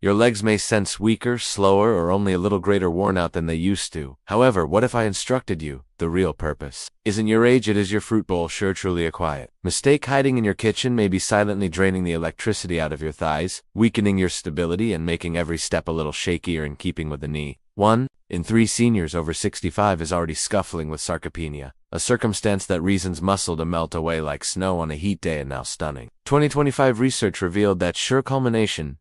Your legs may sense weaker, slower, or only a little greater worn out than they used to. However, what if I instructed you? The real purpose isn't your age, it is your fruit bowl, sure truly a quiet mistake hiding in your kitchen, may be silently draining the electricity out of your thighs, weakening your stability and making every step a little shakier in keeping with the knee. 1 in 3 seniors over 65 is already scuffling with sarcopenia, a circumstance that reasons muscle to melt away like snow on a heat day and now stunning. 2025 research revealed that sure culmination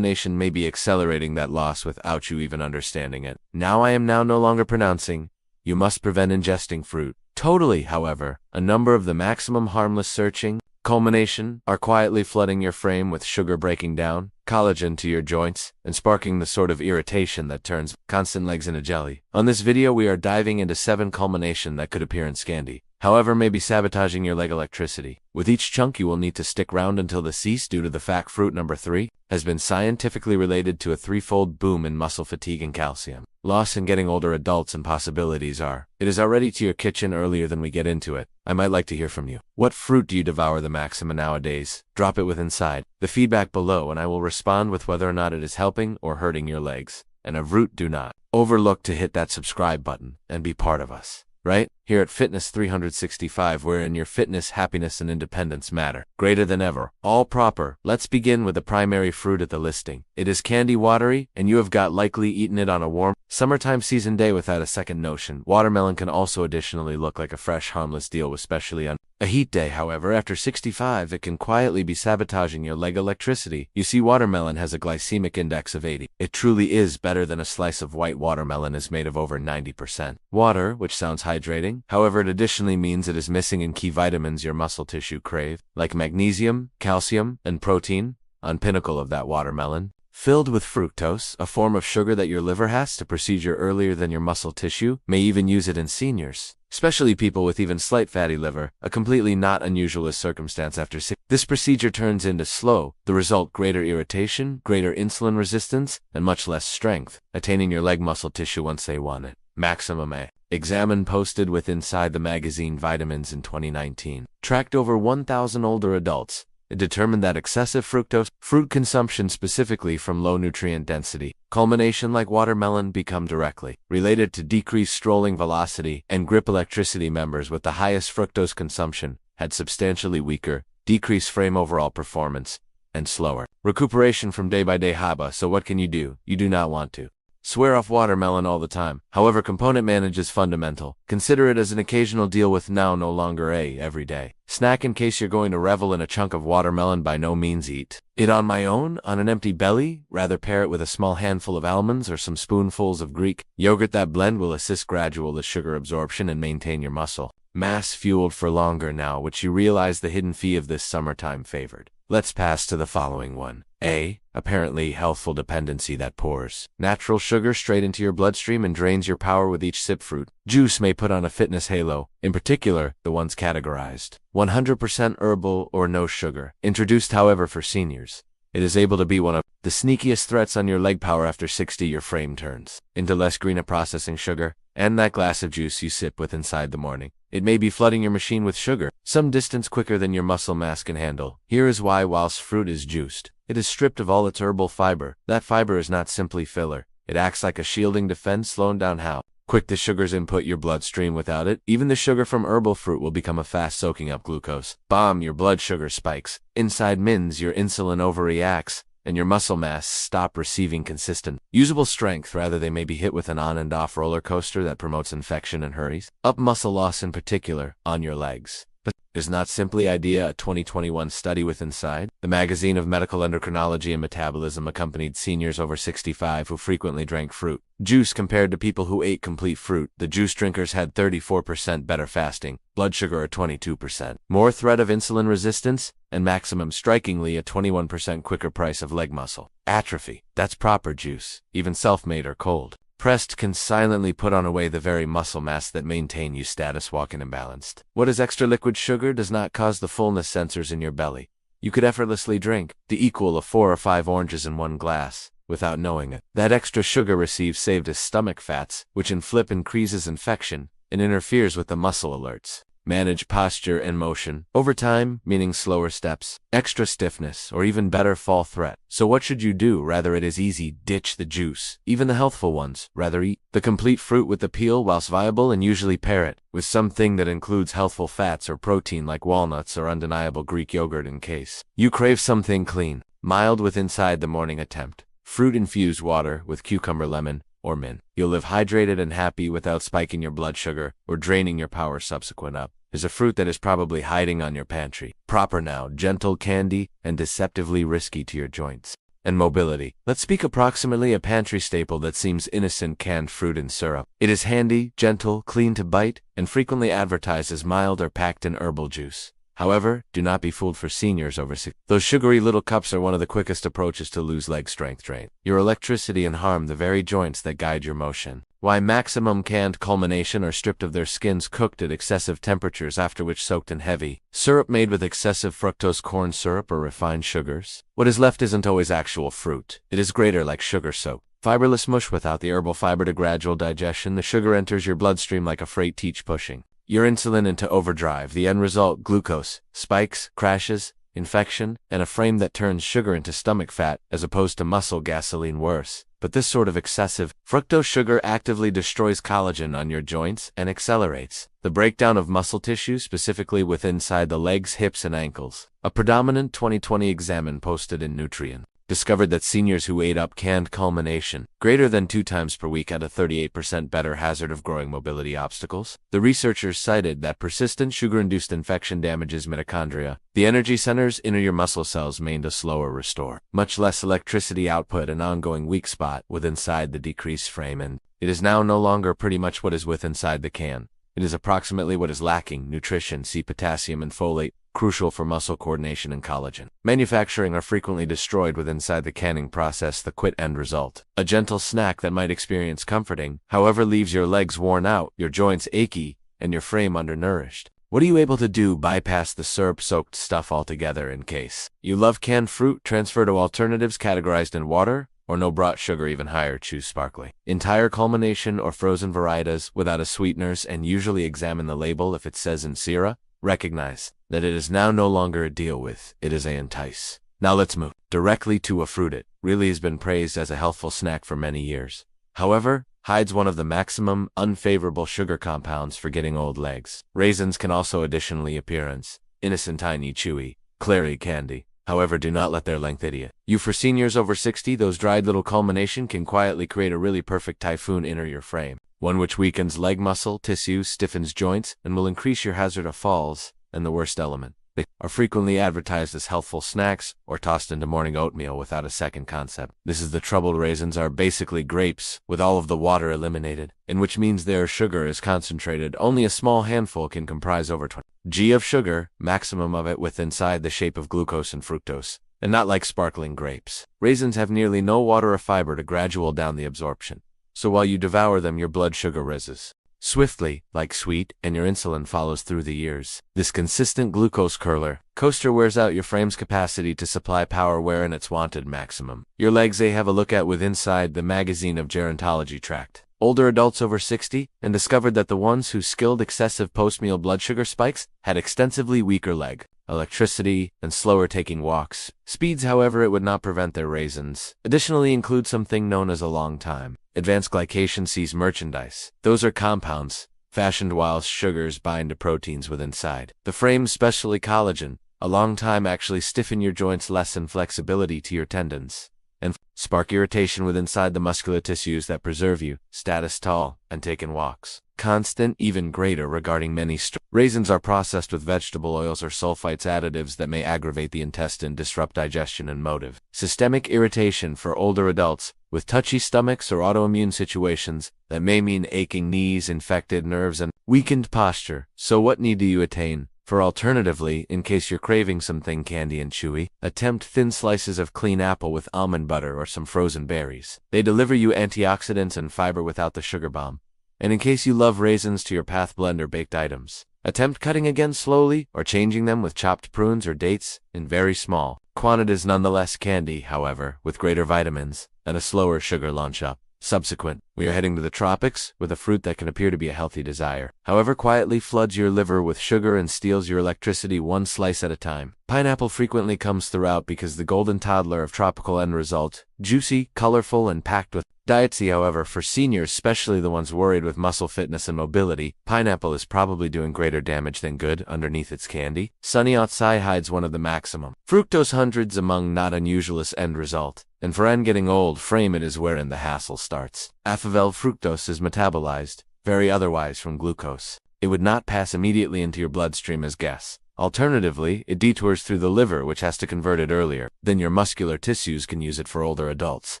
may be accelerating that loss without you even understanding it. I am no longer pronouncing you must prevent ingesting fruit. Totally, however, a number of the maximum harmless searching culmination are quietly flooding your frame with sugar, breaking down collagen to your joints and sparking the sort of irritation that turns constant legs into jelly. On this video, we are diving into 7 culmination that could appear in Scandi, however may be sabotaging your leg electricity. With each chunk you will need to stick round until the cease, due to the fact fruit number 3 has been scientifically related to a 3-fold boom in muscle fatigue and calcium loss in getting older adults, and possibilities are, it is already to your kitchen. Earlier than we get into it, I might like to hear from you. What fruit do you devour the maximum nowadays? Drop it with inside the feedback below and I will respond with whether or not it is helping or hurting your legs. And a root, do not overlook to hit that subscribe button and be part of us. Right? Here at Fitness 365, wherein your fitness, happiness, and independence matter greater than ever. All proper. Let's begin with the primary fruit at the listing. It is candy watery, and you have got likely eaten it on a warm summertime season day without a second notion. Watermelon can also additionally look like a fresh, harmless deal, especially on a heat day. However, after 65, it can quietly be sabotaging your leg electricity. You see, watermelon has a glycemic index of 80. It truly is better than a slice of white watermelon is made of over 90% water, which sounds hydrating. However, it additionally means it is missing in key vitamins your muscle tissue crave, like magnesium, calcium, and protein. On pinnacle of that watermelon, filled with fructose, a form of sugar that your liver has to procedure earlier than your muscle tissue, may even use it in seniors, especially people with even slight fatty liver, a completely not unusual circumstance after 6. This procedure turns into slow, the result greater irritation, greater insulin resistance, and much less strength, attaining your leg muscle tissue once they want it. Maximum A. Examine posted with inside the magazine Vitamins in 2019. Tracked over 1,000 older adults. It determined that excessive fruit consumption, specifically from low nutrient density culmination like watermelon, become directly related to decreased strolling velocity and grip electricity. Members with the highest fructose consumption had substantially weaker, decreased frame overall performance, and slower recuperation from day-by-day haba. So what can you do? You do not want to swear off watermelon all the time. However, component manage is fundamental. Consider it as an occasional deal with no longer a everyday snack. In case you're going to revel in a chunk of watermelon, by no means eat it on my own on an empty belly. Rather pair it with a small handful of almonds or some spoonfuls of Greek yogurt. That blend will assist gradual the sugar absorption and maintain your muscle mass fueled for longer. Now, which you realize the hidden fee of this summertime favored. Let's pass to the following one. A. Apparently healthful dependency that pours natural sugar straight into your bloodstream and drains your power with each sip. Fruit juice may put on a fitness halo, in particular, the ones categorized 100% herbal or no sugar. Introduced, however, for seniors, it is able to be one of the sneakiest threats on your leg power. After 60, your frame turns into less green a processing sugar, and that glass of juice you sip with inside the morning, it may be flooding your machine with sugar, some distance quicker than your muscle mass can handle. Here is why: whilst fruit is juiced, it is stripped of all its herbal fiber. That fiber is not simply filler. It acts like a shielding defense, slowing down how quick the sugars input your bloodstream. Without it, even the sugar from herbal fruit will become a fast soaking up glucose bomb. Your blood sugar spikes inside mins, your insulin overreacts, and your muscle mass stop receiving consistent, usable strength. Rather, they may be hit with an on and off roller coaster that promotes infection and hurries up muscle loss, in particular on your legs. But is not simply idea. A 2021 study with Inside, the magazine of medical endocrinology and metabolism, accompanied seniors over 65 who frequently drank fruit juice compared to people who ate complete fruit. The juice drinkers had 34% better fasting blood sugar, or 22% more threat of insulin resistance, and maximum strikingly a 21% quicker price of leg muscle atrophy. That's proper juice, even self-made or cold pressed, can silently put on away the very muscle mass that maintain you status walking imbalanced. What is extra liquid sugar does not cause the fullness sensors in your belly. You could effortlessly drink the equal of 4 or 5 oranges in one glass without knowing it. That extra sugar received saved as stomach fats, which in flip increases infection and interferes with the muscle alerts. Manage posture and motion. Over time, meaning slower steps, extra stiffness, or even better fall threat. So what should you do? Rather it is easy, ditch the juice. Even the healthful ones. Rather eat the complete fruit with the peel whilst viable, and usually pair it with something that includes healthful fats or protein like walnuts or undeniable Greek yogurt in case you crave something clean. Mild with inside the morning attempt. Fruit-infused water with cucumber, lemon, or mint. You'll live hydrated and happy without spiking your blood sugar or draining your power subsequent up. Is a fruit that is probably hiding on your pantry. Proper now, gentle candy and deceptively risky to your joints and mobility. Let's speak approximately a pantry staple that seems innocent: canned fruit and syrup. It is handy, gentle, clean to bite, and frequently advertised as mild or packed in herbal juice. However, do not be fooled for seniors over 60. Those sugary little cups are one of the quickest approaches to lose leg strength, drain your electricity, and harm the very joints that guide your motion. Why maximum canned culmination are stripped of their skins, cooked at excessive temperatures, after which soaked in heavy syrup made with excessive fructose corn syrup or refined sugars. What is left isn't always actual fruit. It is greater like sugar soap. Fiberless mush without the herbal fiber to gradual digestion. The sugar enters your bloodstream like a freight teach, pushing your insulin into overdrive. The end result: glucose, spikes, crashes, infection, and a frame that turns sugar into stomach fat as opposed to muscle gasoline. Worse. But this sort of excessive fructose sugar actively destroys collagen on your joints and accelerates the breakdown of muscle tissue, specifically within inside the legs, hips, and ankles. A predominant 2020 examine posted in Nutrient discovered that seniors who ate up canned culmination greater than 2 times per week had a 38% better hazard of growing mobility obstacles. The researchers cited that persistent sugar-induced infection damages mitochondria, the energy centers in your muscle cells, made a slower restore, much less electricity output, an ongoing weak spot with inside the decreased frame, and it is now no longer pretty much what is with inside the can. It is approximately what is lacking: nutrition, see potassium and folate, crucial for muscle coordination and collagen. Manufacturing are frequently destroyed with inside the canning process, the quit end result. A gentle snack that might experience comforting, however leaves your legs worn out, your joints achy, and your frame undernourished. What are you able to do? Bypass the syrup-soaked stuff altogether. In case you love canned fruit, transfer to alternatives categorized in water or no brought sugar. Even higher, choose sparkling, entire culmination, or frozen varieties without a sweeteners, and usually examine the label. If it says in Syrah, recognize that it is now no longer a deal with, it is a entice. Now let's move directly to a fruit. It really has been praised as a healthful snack for many years. However, hides one of the maximum unfavorable sugar compounds for getting old legs. Raisins can also additionally appearance innocent, tiny, chewy, clary candy. However, do not let their length idiot you. For seniors over 60, those dried little culmination can quietly create a really perfect typhoon enter your frame, one which weakens leg muscle tissue, stiffens joints, and will increase your hazard of falls. And the worst element: they are frequently advertised as healthful snacks or tossed into morning oatmeal without a second concept. This is the trouble. Raisins are basically grapes with all of the water eliminated, in which means their sugar is concentrated. Only a small handful can comprise over 20 g of sugar, maximum of it with inside the shape of glucose and fructose, and not like sparkling grapes. Raisins have nearly no water or fiber to gradual down the absorption. So while you devour them, your blood sugar rises swiftly, like sweet, and your insulin follows through the years. This consistent glucose curler coaster wears out your frame's capacity to supply power wherein it's wanted maximum. Your legs, they have a look at with inside the magazine of gerontology tract older adults over 60, and discovered that the ones who skilled excessive post-meal blood sugar spikes had extensively weaker leg electricity and slower taking walks speeds. However, it would not prevent their raisins additionally include something known as a long time advanced glycation sees merchandise. Those are compounds fashioned whilst sugars bind to proteins with inside the frame, especially collagen. A long time actually stiffen your joints, lessen flexibility to your tendons, and spark irritation with inside the muscular tissues that preserve you status tall and taken walks constant. Even greater regarding many raisins are processed with vegetable oils or sulfites, additives that may aggravate the intestine, disrupt digestion, and motive systemic irritation for older adults with touchy stomachs or autoimmune situations that may mean aching knees, infected nerves, and weakened posture. So what need do you attain? For alternatively, in case you're craving something candy and chewy, attempt thin slices of clean apple with almond butter or some frozen berries. They deliver you antioxidants and fiber without the sugar bomb. And in case you love raisins to your path blender baked items, attempt cutting again slowly or changing them with chopped prunes or dates in very small quantities. Nonetheless, candy, however, with greater vitamins and a slower sugar launch up. Subsequent, we are heading to the tropics with a fruit that can appear to be a healthy desire. However, quietly floods your liver with sugar and steals your electricity one slice at a time. Pineapple frequently comes throughout because the golden toddler of tropical end result, juicy, colorful, and packed with dietary. However, for seniors, especially the ones worried with muscle fitness and mobility, pineapple is probably doing greater damage than good underneath its candy. Sunny outside hides one of the maximum fructose hundreds among not unusualist end result. And for en getting old, frame it is wherein the hassle starts. Affable fructose is metabolized, very otherwise from glucose. It would not pass immediately into your bloodstream as gas. Alternatively, it detours through the liver, which has to convert it earlier. Then your muscular tissues can use it for older adults,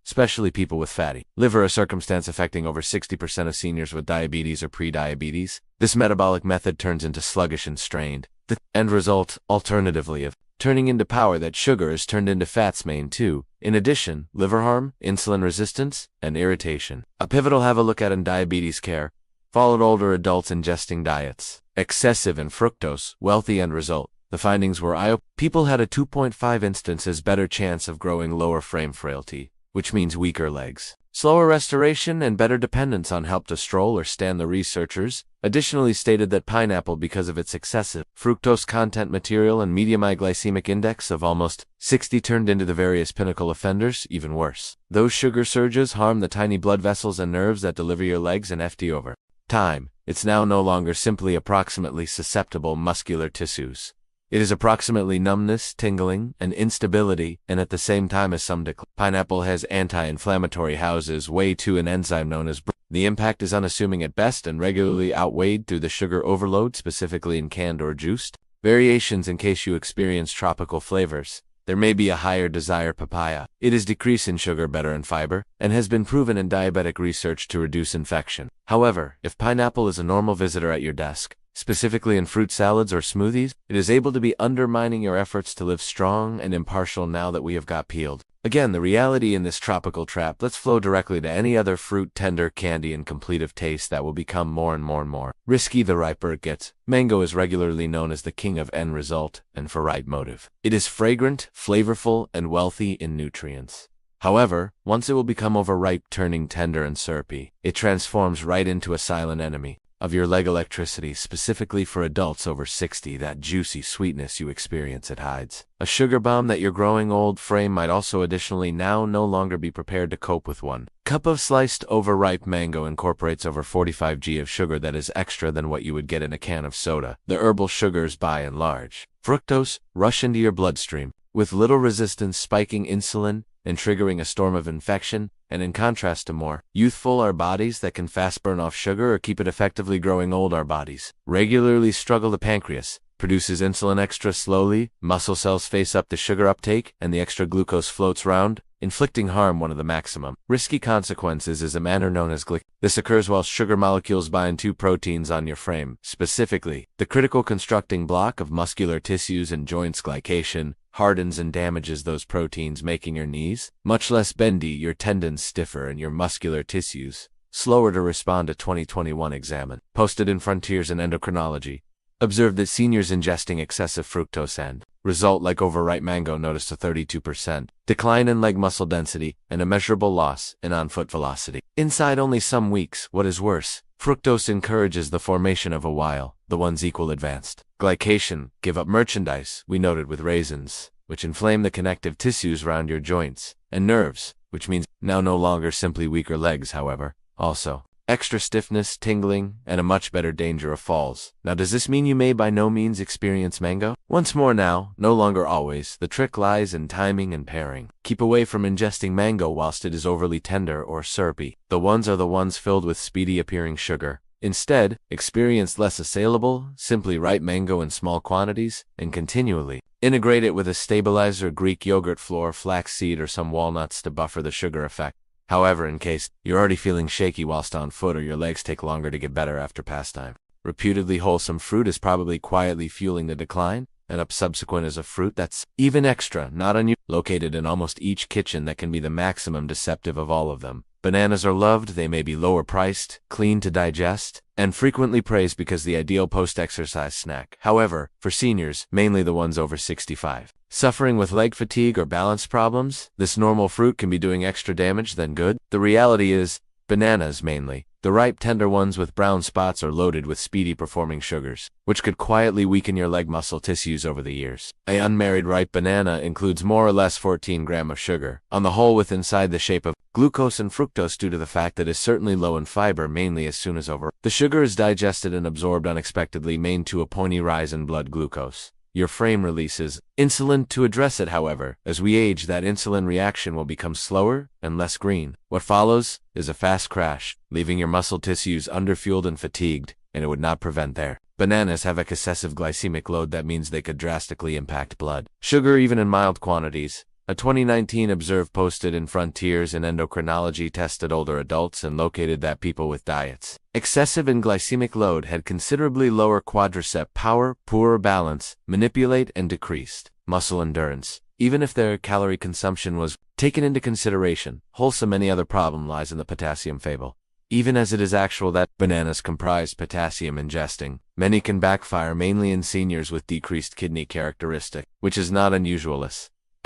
especially people with fatty liver, a circumstance affecting over 60% of seniors with diabetes or pre-diabetes. This metabolic method turns into sluggish and strained. The end result, alternatively, of turning into power that sugar is turned into fats main too. In addition, liver harm, insulin resistance, and irritation. A pivotal have a look at in diabetes care. Followed older adults ingesting diets excessive in fructose, wealthy end result. The findings were people had a 2.5 instances better chance of growing lower frame frailty, which means weaker legs, slower restoration, and better dependence on help to stroll or stand. The researchers additionally stated that pineapple, because of its excessive fructose content material and medium glycemic index of almost 60, turned into the various pinnacle offenders even worse. Those sugar surges harm the tiny blood vessels and nerves that deliver your legs and FT over time. It's now no longer simply approximately susceptible muscular tissues. It is approximately numbness, tingling, and instability, and at the same time as some decline. Pineapple has anti-inflammatory houses way to an enzyme known as the impact is unassuming at best and regularly outweighed through the sugar overload, specifically in canned or juiced variations. In case you experience tropical flavors, there may be a higher desire. Papaya. It is decrease in sugar, better in fiber, and has been proven in diabetic research to reduce infection. However, if pineapple is a normal visitor at your desk, specifically in fruit salads or smoothies, it is able to be undermining your efforts to live strong and impartial now that we have got peeled. Again, the reality in this tropical trap. Let's flow directly to any other fruit, tender, candy, and complete of taste that will become more and more risky the riper it gets. Mango is regularly known as the king of end result, and for right motive. It is fragrant, flavorful, and wealthy in nutrients. However, once it will become overripe, turning tender and syrupy, it transforms right into a silent enemy of your leg electricity. Specifically for adults over 60, that juicy sweetness you experience it hides a sugar bomb that your growing old frame might also additionally now no longer be prepared to cope with. 1 cup of sliced overripe mango incorporates over 45 g of sugar that is extra than what you would get in a can of soda. The herbal sugars, by and large, fructose, rush into your bloodstream with little resistance, spiking insulin and triggering a storm of infection. And in contrast to more youthful our bodies that can fast burn off sugar or keep it effectively growing old, our bodies regularly struggle. The pancreas produces insulin extra slowly, muscle cells face up the sugar uptake, and the extra glucose floats round, inflicting harm. One of the maximum risky consequences is a manner known as glycation. This occurs while sugar molecules bind to proteins on your frame, specifically the critical constructing block of muscular tissues and joints. Glycation hardens and damages those proteins, making your knees much less bendy, your tendons stiffer, and your muscular tissues slower to respond. A 2021 examine posted in Frontiers in Endocrinology observed that seniors ingesting excessive fructose end result like overripe mango noticed a 32% decline in leg muscle density and a measurable loss in on-foot velocity inside only some weeks. What is worse, fructose encourages the formation of the ones equal advanced glycation. Give up merchandise, we noted, with raisins, which inflame the connective tissues around your joints and nerves, which means now no longer simply weaker legs, however, also extra stiffness, tingling, and a much better danger of falls. Now, does this mean you may by no means experience mango? Once more now, no longer always, the trick lies in timing and pairing. Keep away from ingesting mango whilst it is overly tender or syrupy. The ones are the ones filled with speedy appearing sugar. Instead, experience less assailable, simply ripe mango in small quantities, and continually integrate it with a stabilizer, Greek yogurt flour, flaxseed, or some walnuts to buffer the sugar effect. However, in case you're already feeling shaky whilst on foot or your legs take longer to get better after pastime, reputedly wholesome fruit is probably quietly fueling the decline, and up subsequent is a fruit that's even extra, not unusual, located in almost each kitchen that can be the maximum deceptive of all of them. Bananas are loved, they may be lower priced, clean to digest, and frequently praised because the ideal post-exercise snack. However, for seniors, mainly the ones over 65, suffering with leg fatigue or balance problems, this normal fruit can be doing extra damage than good. The reality is, bananas mainly, the ripe tender ones with brown spots, are loaded with speedy performing sugars, which could quietly weaken your leg muscle tissues over the years. A unmarried ripe banana includes more or less 14 grams of sugar, on the whole with inside the shape of glucose and fructose due to the fact that it is certainly low in fiber mainly as soon as over. The sugar is digested and absorbed unexpectedly, main to a pony rise in blood glucose. Your frame releases insulin to address it. However, as we age, that insulin reaction will become slower and less green. What follows is a fast crash, leaving your muscle tissues underfueled and fatigued, and it would not prevent there. Bananas have a excessive glycemic load that means they could drastically impact blood sugar even in mild quantities. A 2019 Observe posted in Frontiers in Endocrinology tested older adults and located that people with diets excessive in glycemic load had considerably lower quadricep power, poorer balance, manipulate, and decreased muscle endurance. Even if their calorie consumption was taken into consideration, wholesome, any other problem lies in the potassium fable. Even as it is actual that bananas comprise potassium ingesting, many can backfire mainly in seniors with decreased kidney characteristic, which is not unusual.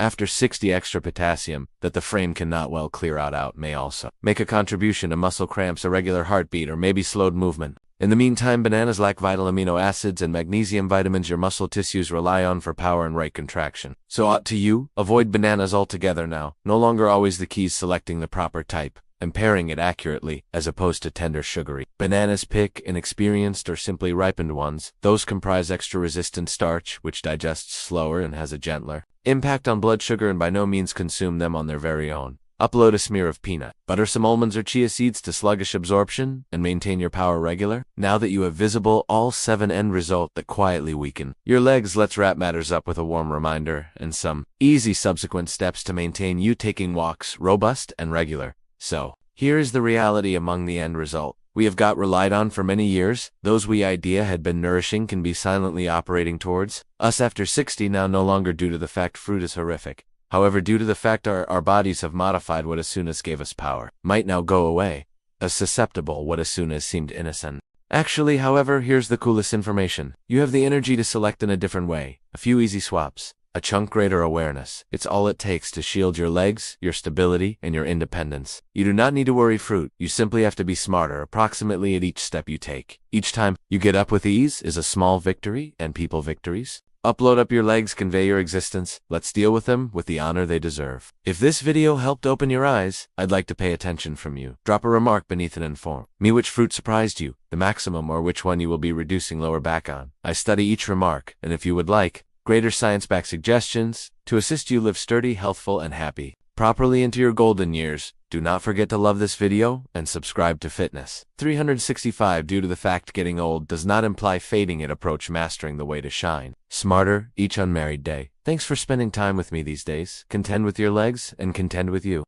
After 60 extra potassium that the frame cannot well clear out may also make a contribution to muscle cramps, irregular heartbeat, or maybe slowed movement. In the meantime, bananas lack vital amino acids and magnesium vitamins your muscle tissues rely on for power and right contraction. So ought to you avoid bananas altogether now. No longer always the key is selecting the proper type and pairing it accurately, as opposed to tender sugary bananas. Pick inexperienced or simply ripened ones. Those comprise extra resistant starch, which digests slower and has a gentler impact on blood sugar, and by no means consume them on their very own. Upload a smear of peanut butter, some almonds or chia seeds to sluggish absorption and maintain your power regular. Now that you have visible all 7 end result that quietly weaken your legs, let's wrap matters up with a warm reminder and some easy subsequent steps to maintain you taking walks robust and regular. So, here is the reality among the end result we have got relied on for many years. Those we idea had been nourishing can be silently operating towards us after 60 now, no longer due to the fact fruit is horrific. However, due to the fact our bodies have modified what as soon as gave us power might now go away, as susceptible what as soon as seemed innocent. Actually, however, here's the coolest information. You have the energy to select in a different way. A few easy swaps. A chunk greater awareness. It's all it takes to shield your legs, your stability, and your independence. You do not need to worry fruit. You simply have to be smarter approximately at each step you take. Each time you get up with ease is a small victory, and people victories upload up your legs convey your existence. Let's deal with them with the honor they deserve. If this video helped open your eyes, I'd like to pay attention from you. Drop a remark beneath and inform me which fruit surprised you, the maximum, or which one you will be reducing lower back on. I study each remark, and if you would like greater science-backed suggestions to assist you live sturdy, healthful, and happy properly into your golden years, do not forget to love this video and subscribe to Fitness 365. Due to the fact getting old does not imply fading, it approach mastering the way to shine smarter each unmarried day. Thanks for spending time with me these days. Contend with your legs and contend with you.